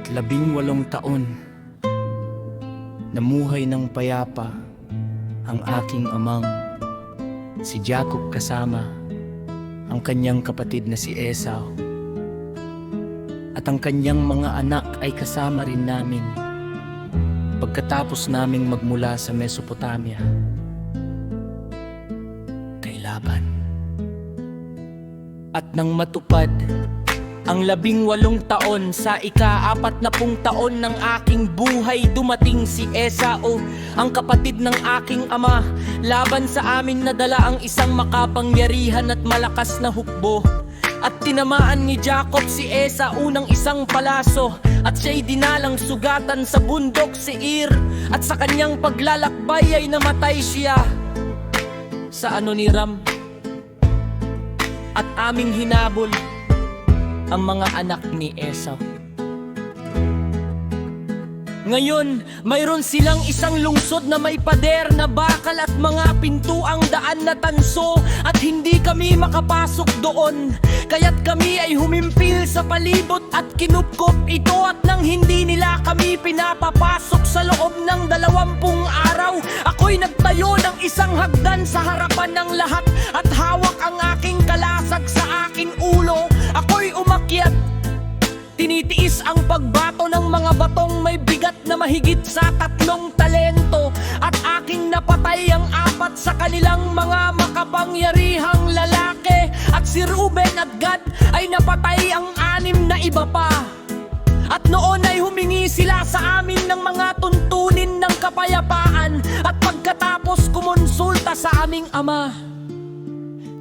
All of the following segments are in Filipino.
At 18 taon, namuhay ng payapa ang aking amang si Jacob kasama ang kanyang kapatid na si Esau. At ang kanyang mga anak ay kasama rin namin pagkatapos naming magmula sa Mesopotamia kay Laban. At nang matupad ang 18 taon sa ika-40 taon ng aking buhay, dumating si Esau, ang kapatid ng aking ama. Laban sa amin nadala ang isang makapangyarihan at malakas na hukbo. At tinamaan ni Jacob si Esau ng isang palaso, at siya'y dinalang sugatan sa bundok Seir. At sa kanyang paglalakbay ay namatay siya sa Anoniram. At aming hinabol ang mga anak ni Esau. Ngayon, mayroon silang isang lungsod na may pader na bakal at mga pintuang daan na tanso, at hindi kami makapasok doon. Kaya't kami ay humimpil sa palibot at kinupkop ito, at nang hindi nila kami pinapapasok sa loob ng 20 araw, ako'y nagtayo ng isang hagdan sa harapan ng lahat, at hawak ang aking kalasag sa aking ulo. Ako'y umakyat, tinitiis ang pagbato ng mga batong may bigat na mahigit sa 3 talento, at aking napatay ang 4 sa kanilang mga makapangyarihang lalaki. At si Ruben at Gad ay napatay ang 6 na iba pa. At noon ay humingi sila sa amin ng mga tuntunin ng kapayapaan, at pagkatapos kumonsulta sa aming ama,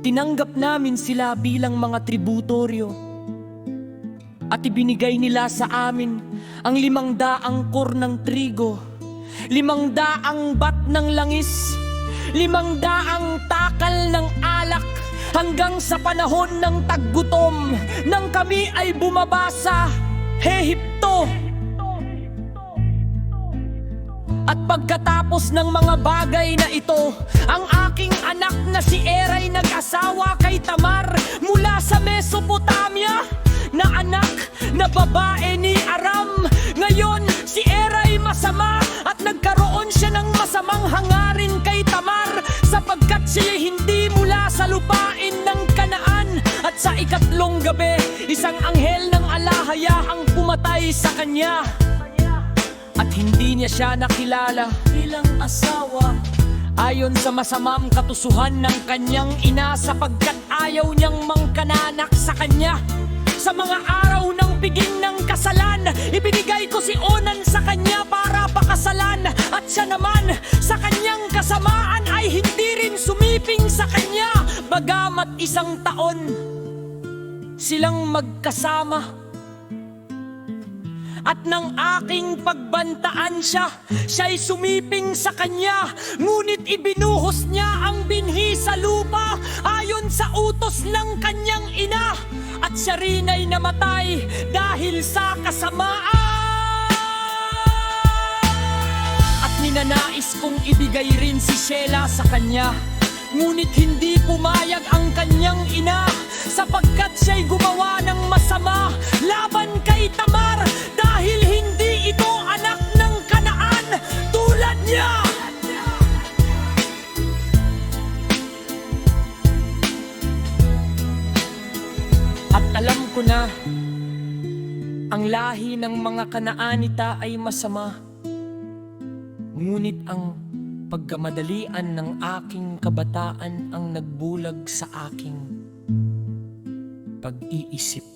tinanggap namin sila bilang mga tributoryo. At ibinigay nila sa amin ang 500 kor ng trigo, 500 bat ng langis, 500 takal ng alak, hanggang sa panahon ng taggutom nang kami ay bumaba sa Ehipto. At pagkatapos ng mga bagay na ito, ang aking anak na si Eray nag-asawa kay Tamar mula sa Mesopotamia, na anak na babae ni Aram. Ngayon, si Eray masama, at nagkaroon siya ng masamang hangarin kay Tamar, sapagkat siya hindi mula sa lupain ng Kanaan. At sa 3 gabi, isang anghel ng alahaya ang pumatay sa kanya, at hindi niya siya nakilala bilang asawa. Ayon sa masamang katusuhan ng kanyang ina, sapagkat ayaw niyang mangkananak sa kanya. Sa mga araw ng piging ng kasalan, ibinigay ko si Onan sa kanya para pakasalan, at siya naman sa kanyang kasamaan ay hindi rin sumiping sa kanya. Bagamat 1 taon silang magkasama, at nang aking pagbantaan siya'y sumiping sa kanya, ngunit ibinuhos niya ang binhi sa lupa ayon sa utos ng kanyang ina, at siya rin ay namatay dahil sa kasamaan. At ninanais kong ibigay rin si Sheila sa kanya, ngunit hindi pumayag ang kanyang ina, sapagkat siya'y gumawa ng masama laban kay Tamar, dahil hindi ito anak ng Kanaan tulad niya. At alam ko na ang lahi ng mga Kanaanita ay masama, ngunit ang pagkamadalian ng aking kabataan ang nagbulag sa aking pag-iisip.